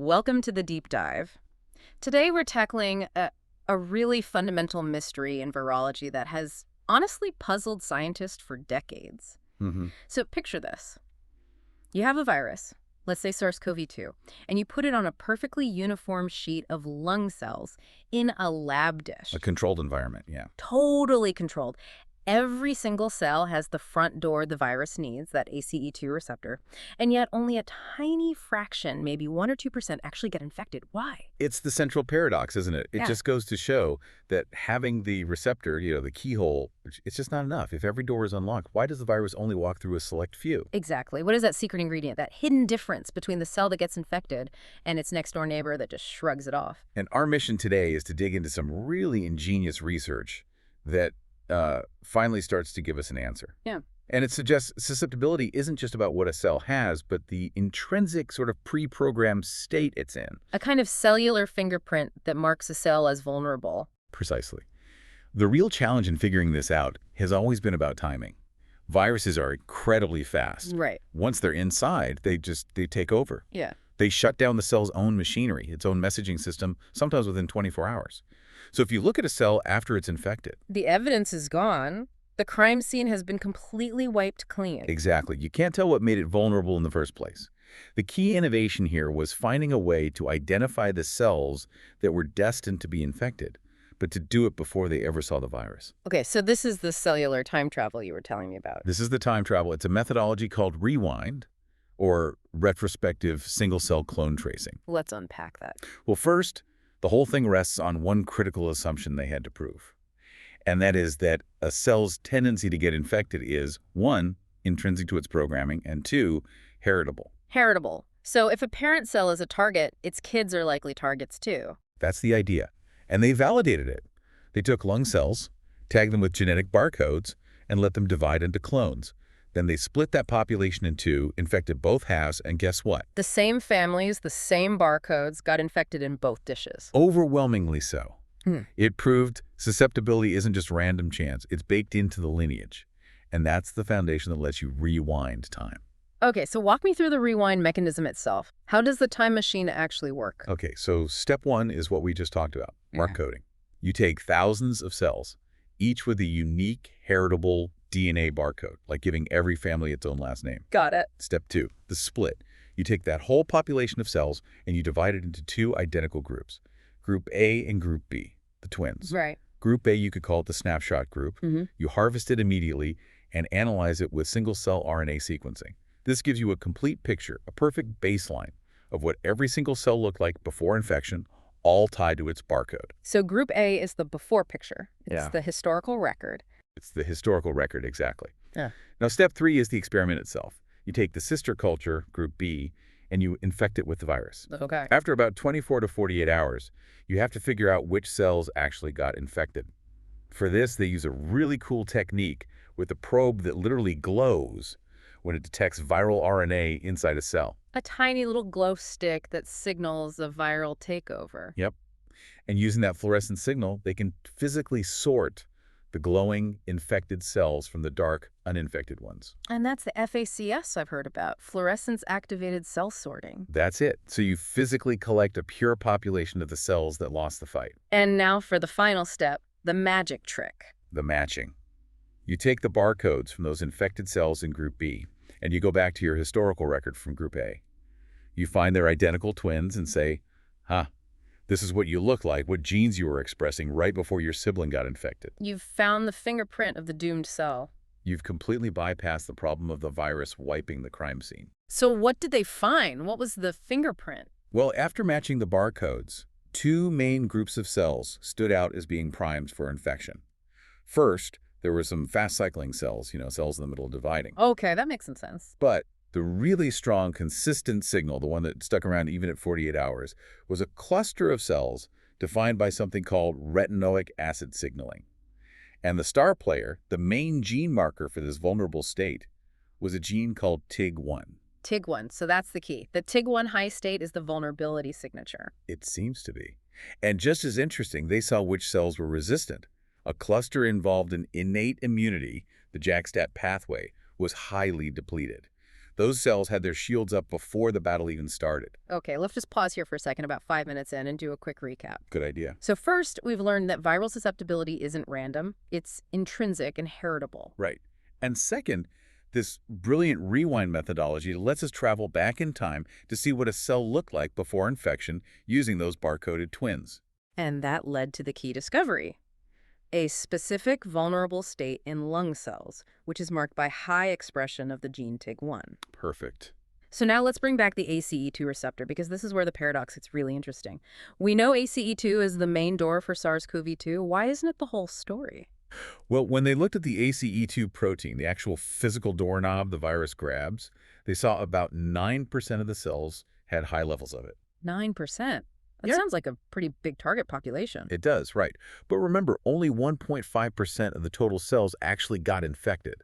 Welcome to the deep dive. Today we're tackling a really fundamental mystery in virology that has honestly puzzled scientists for decades. hmm So picture this. You have a virus, let's say SARS-CoV-2, and you put it on a perfectly uniform sheet of lung cells in a lab dish. A controlled environment, yeah. Totally controlled. Every single cell has the front door the virus needs, that ACE2 receptor, and yet only a tiny fraction, maybe 1 or 2%, actually get infected. Why? It's the central paradox, isn't it? It Yeah. just goes to show that having the receptor, the keyhole, it's just not enough. If every door is unlocked, why does the virus only walk through a select few? Exactly. What is that secret ingredient, that hidden difference between the cell that gets infected and its next door neighbor that just shrugs it off? And our mission today is to dig into some really ingenious research that finally starts to give us an answer. Yeah. And it suggests susceptibility isn't just about what a cell has, but the intrinsic sort of pre-programmed state it's in. A kind of cellular fingerprint that marks a cell as vulnerable. Precisely. The real challenge in figuring this out has always been about timing. Viruses are incredibly fast. Right. Once they're inside, they take over. Yeah. They shut down the cell's own machinery, its own messaging system, sometimes within 24 hours. So if you look at a cell after it's infected. The evidence is gone. The crime scene has been completely wiped clean. Exactly. You can't tell what made it vulnerable in the first place. The key innovation here was finding a way to identify the cells that were destined to be infected, but to do it before they ever saw the virus. Okay, so this is the cellular time travel you were telling me about. This is the time travel. It's a methodology called rewind, or retrospective single-cell clone tracing. Let's unpack that. Well, first, the whole thing rests on one critical assumption they had to prove. And that is that a cell's tendency to get infected is, 1, intrinsic to its programming, and 2, heritable. Heritable. So if a parent cell is a target, its kids are likely targets too. That's the idea. And they validated it. They took lung cells, tagged them with genetic barcodes, and let them divide into clones. Then they split that population in two, infected both halves, and guess what? The same families, the same barcodes got infected in both dishes. Overwhelmingly so. Hmm. It proved susceptibility isn't just random chance, it's baked into the lineage. And that's the foundation that lets you rewind time. Okay, so walk me through the rewind mechanism itself. How does the time machine actually work? Okay, so step 1 is what we just talked about, mark Yeah. coding. You take thousands of cells, each with a unique heritable DNA barcode, like giving every family its own last name. Got it. Step 2, the split. You take that whole population of cells and you divide it into two identical groups, Group A and Group B, the twins. Right. Group A, you could call it the snapshot group. You harvest it immediately and analyze it with single-cell RNA sequencing. This gives you a complete picture, a perfect baseline of what every single cell looked like before infection, all tied to its barcode. So Group A is the before picture. It's Yeah. the historical record. It's the historical record, exactly. Yeah. Now, step 3 is the experiment itself. You take the sister culture, Group B, and you infect it with the virus. Okay. After about 24 to 48 hours, you have to figure out which cells actually got infected. For this, they use a really cool technique with a probe that literally glows when it detects viral RNA inside a cell. A tiny little glow stick that signals a viral takeover. Yep. And using that fluorescent signal, they can physically sort the glowing infected cells from the dark, uninfected ones. And that's the FACS I've heard about, fluorescence-activated cell sorting. That's it. So you physically collect a pure population of the cells that lost the fight. And now for the final step, the magic trick. The matching. You take the barcodes from those infected cells in Group B, and you go back to your historical record from Group A. You find their identical twins and say, this is what you look like, what genes you were expressing right before your sibling got infected. You've found the fingerprint of the doomed cell. You've completely bypassed the problem of the virus wiping the crime scene. So what did they find? What was the fingerprint? Well, after matching the barcodes, two main groups of cells stood out as being primed for infection. First, there were some fast-cycling cells, cells in the middle of dividing. Okay, that makes some sense. But the really strong, consistent signal, the one that stuck around even at 48 hours, was a cluster of cells defined by something called retinoic acid signaling. And the star player, the main gene marker for this vulnerable state, was a gene called TIG1. TIG1, so that's the key. The TIG1 high state is the vulnerability signature. It seems to be. And just as interesting, they saw which cells were resistant. A cluster involved in innate immunity, the JAK-STAT pathway, was highly depleted. Those cells had their shields up before the battle even started. Okay, let's just pause here for a second, about 5 minutes in, and do a quick recap. Good idea. So first, we've learned that viral susceptibility isn't random. It's intrinsic and heritable. Right. And second, this brilliant rewind methodology lets us travel back in time to see what a cell looked like before infection using those barcoded twins. And that led to the key discovery: a specific vulnerable state in lung cells, which is marked by high expression of the gene TIG1. Perfect. So now let's bring back the ACE2 receptor, because this is where the paradox gets really interesting. We know ACE2 is the main door for SARS-CoV-2. Why isn't it the whole story? Well, when they looked at the ACE2 protein, the actual physical doorknob the virus grabs, they saw about 9% of the cells had high levels of it. 9%. That Yeah. sounds like a pretty big target population. It does, right. But remember, only 1.5% of the total cells actually got infected.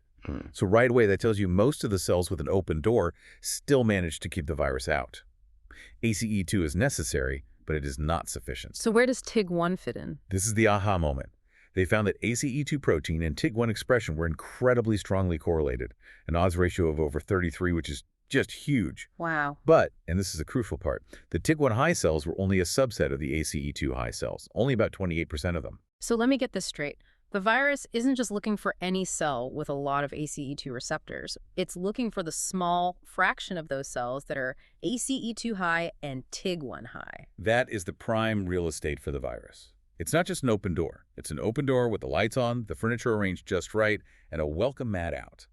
So right away, that tells you most of the cells with an open door still managed to keep the virus out. ACE2 is necessary, but it is not sufficient. So where does TIG1 fit in? This is the aha moment. They found that ACE2 protein and TIG1 expression were incredibly strongly correlated, an odds ratio of over 33, which is just huge. Wow. But, and this is the crucial part, the TIG1 high cells were only a subset of the ACE2 high cells, only about 28% of them. So let me get this straight. The virus isn't just looking for any cell with a lot of ACE2 receptors. It's looking for the small fraction of those cells that are ACE2 high and TIG1 high. That is the prime real estate for the virus. It's not just an open door. It's an open door with the lights on, the furniture arranged just right, and a welcome mat out.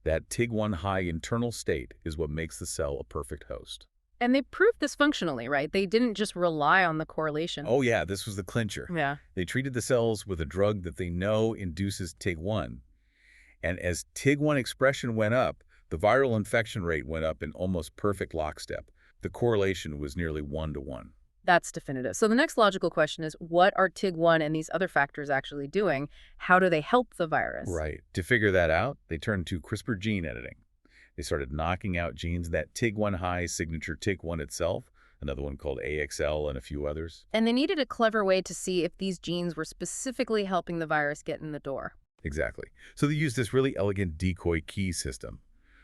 That TIG1 high internal state is what makes the cell a perfect host. And they proved this functionally, right? They didn't just rely on the correlation. Oh yeah, this was the clincher. Yeah. They treated the cells with a drug that they know induces TIG1. And as TIG1 expression went up, the viral infection rate went up in almost perfect lockstep. The correlation was nearly 1-to-1. That's definitive. So the next logical question is, what are TIG1 and these other factors actually doing? How do they help the virus? Right. To figure that out, they turned to CRISPR gene editing. They started knocking out genes that TIG1 high signature TIG1 itself, another one called AXL, and a few others. And they needed a clever way to see if these genes were specifically helping the virus get in the door. Exactly. So they used this really elegant decoy key system.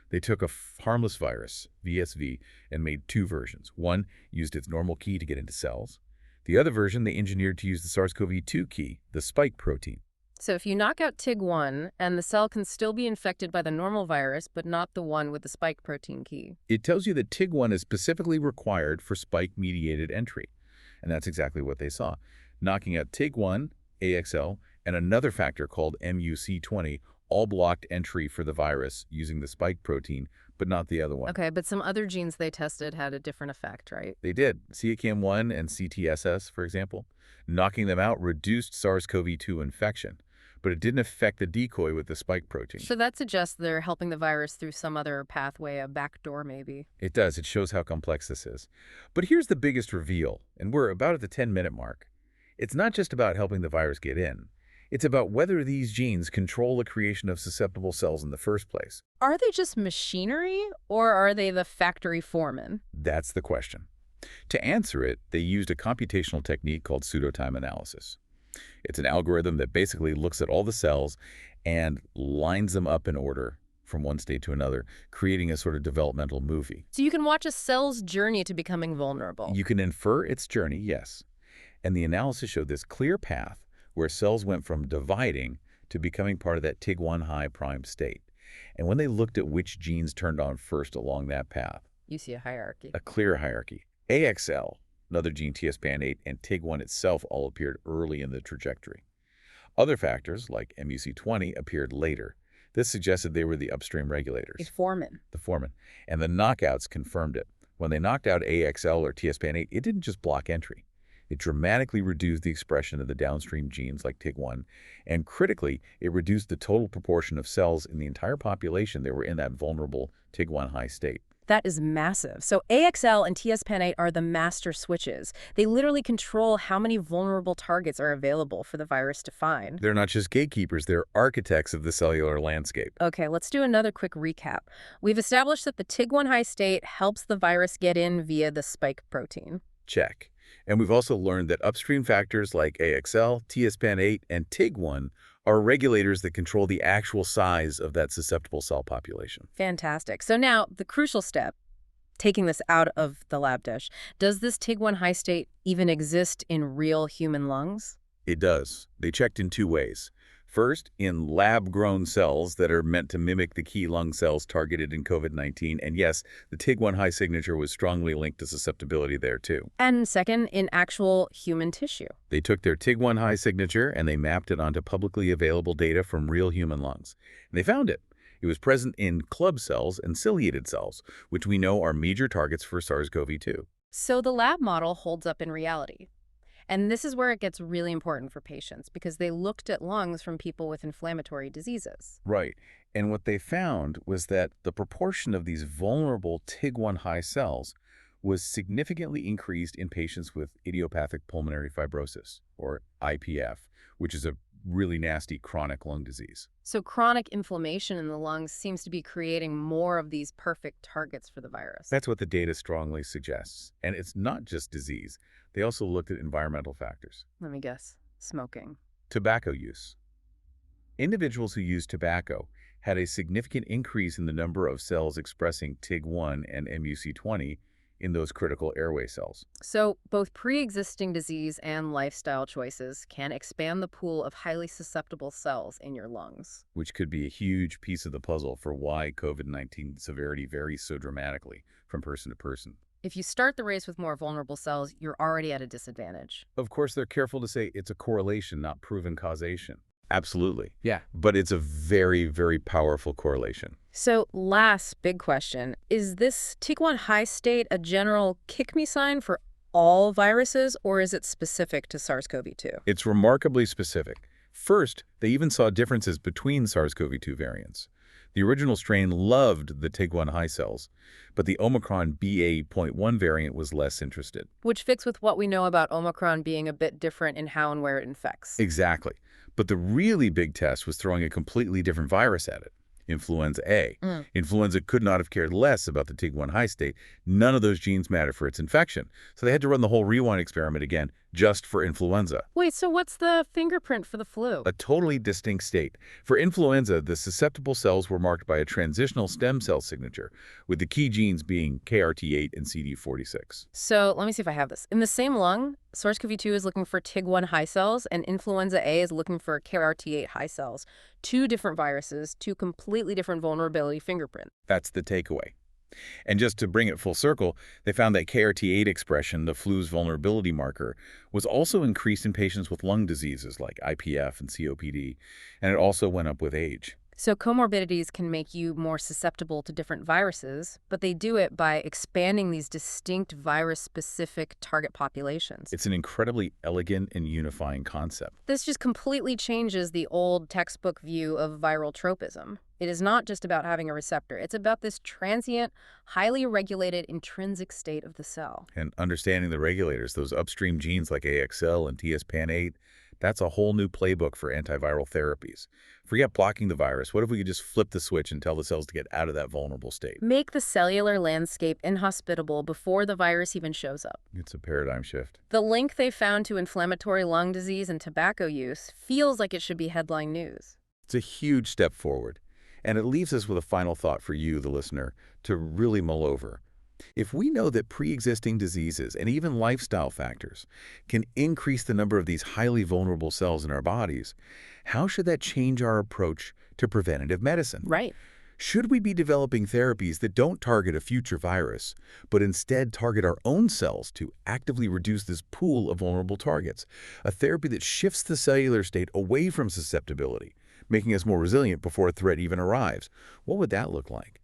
They took a harmless virus, VSV, and made two versions. One used its normal key to get into cells. The other version they engineered to use the SARS-CoV-2 key, the spike protein. So if you knock out TIG1, and the cell can still be infected by the normal virus, but not the one with the spike protein key. It tells you that TIG1 is specifically required for spike-mediated entry. And that's exactly what they saw. Knocking out TIG1, AXL, and another factor called MUC20 all blocked entry for the virus using the spike protein, but not the other one. Okay, but some other genes they tested had a different effect, right? They did. CACM1 and CTSS, for example. Knocking them out reduced SARS-CoV-2 infection, but it didn't affect the decoy with the spike protein. So that suggests they're helping the virus through some other pathway, a backdoor maybe. It does. It shows how complex this is. But here's the biggest reveal, and we're about at the 10-minute mark. It's not just about helping the virus get in. It's about whether these genes control the creation of susceptible cells in the first place. Are they just machinery, or are they the factory foreman? That's the question. To answer it, they used a computational technique called pseudotime analysis. It's an algorithm that basically looks at all the cells and lines them up in order from one state to another, creating a sort of developmental movie. So you can watch a cell's journey to becoming vulnerable. You can infer its journey, yes. And the analysis showed this clear path where cells went from dividing to becoming part of that TIG1 high prime state. And when they looked at which genes turned on first along that path, You see a hierarchy. a clear hierarchy. AXL, another gene TSPN8, and TIG1 itself all appeared early in the trajectory. Other factors, like MUC20, appeared later. This suggested they were the upstream regulators. A foreman. The foreman. And the knockouts confirmed it. When they knocked out AXL or TSPN8, it didn't just block entry. It dramatically reduced the expression of the downstream genes like TIG1, and critically, it reduced the total proportion of cells in the entire population that were in that vulnerable TIG1 high state. That is massive. So AXL and TSPN8 are the master switches. They literally control how many vulnerable targets are available for the virus to find. They're not just gatekeepers, they're architects of the cellular landscape. Okay, let's do another quick recap. We've established that the TIG1 high state helps the virus get in via the spike protein. Check. And we've also learned that upstream factors like AXL, TSPN8, and TIG1 are regulators that control the actual size of that susceptible cell population. Fantastic. So now the crucial step, taking this out of the lab dish, does this TIG1 high state even exist in real human lungs? It does. They checked in two ways. First, in lab-grown cells that are meant to mimic the key lung cells targeted in COVID-19. And yes, the TIG1 high signature was strongly linked to susceptibility there, too. And second, in actual human tissue. They took their TIG1 high signature and they mapped it onto publicly available data from real human lungs. And they found it. It was present in club cells and ciliated cells, which we know are major targets for SARS-CoV-2. So the lab model holds up in reality. And this is where it gets really important for patients because they looked at lungs from people with inflammatory diseases. Right. And what they found was that the proportion of these vulnerable TIG1 high cells was significantly increased in patients with idiopathic pulmonary fibrosis, or IPF, which is a really nasty chronic lung disease. So chronic inflammation in the lungs seems to be creating more of these perfect targets for the virus. That's what the data strongly suggests. And it's not just disease. They also looked at environmental factors. Let me guess. Smoking. Tobacco use. Individuals who used tobacco had a significant increase in the number of cells expressing TIG1 and MUC20 in those critical airway cells. So both pre-existing disease and lifestyle choices can expand the pool of highly susceptible cells in your lungs. Which could be a huge piece of the puzzle for why COVID-19 severity varies so dramatically from person to person. If you start the race with more vulnerable cells, you're already at a disadvantage. Of course, they're careful to say it's a correlation, not proven causation. Absolutely. Yeah. But it's a very, very powerful correlation. So last big question, is this TIG1 high state a general kick-me sign for all viruses, or is it specific to SARS-CoV-2? It's remarkably specific. First, they even saw differences between SARS-CoV-2 variants. The original strain loved the TIG1 high cells, but the Omicron BA.1 variant was less interested. Which fits with what we know about Omicron being a bit different in how and where it infects. Exactly. But the really big test was throwing a completely different virus at it. Influenza A. Influenza could not have cared less about the TIG1 high state. None of those genes matter for its infection. So they had to run the whole rewind experiment again just for influenza. Wait, so what's the fingerprint for the flu? A totally distinct state. For influenza, the susceptible cells were marked by a transitional stem cell signature, with the key genes being KRT8 and CD46. So let me see if I have this. In the same lung, SARS-CoV-2 is looking for TIG1 high cells, and influenza A is looking for KRT8 high cells. Two different viruses, two completely different vulnerability fingerprints. That's the takeaway. And just to bring it full circle, they found that KRT8 expression, the flu's vulnerability marker, was also increased in patients with lung diseases like IPF and COPD, and it also went up with age. So comorbidities can make you more susceptible to different viruses, but they do it by expanding these distinct virus-specific target populations. It's an incredibly elegant and unifying concept. This just completely changes the old textbook view of viral tropism. It is not just about having a receptor. It's about this transient, highly regulated intrinsic state of the cell. And understanding the regulators, those upstream genes like AXL and TSPAN8, that's a whole new playbook for antiviral therapies. Forget blocking the virus. What if we could just flip the switch and tell the cells to get out of that vulnerable state? Make the cellular landscape inhospitable before the virus even shows up. It's a paradigm shift. The link they found to inflammatory lung disease and tobacco use feels like it should be headline news. It's a huge step forward. And it leaves us with a final thought for you, the listener, to really mull over. If we know that pre-existing diseases and even lifestyle factors can increase the number of these highly vulnerable cells in our bodies, how should that change our approach to preventative medicine? Right. Should we be developing therapies that don't target a future virus, but instead target our own cells to actively reduce this pool of vulnerable targets? A therapy that shifts the cellular state away from susceptibility, making us more resilient before a threat even arrives. What would that look like?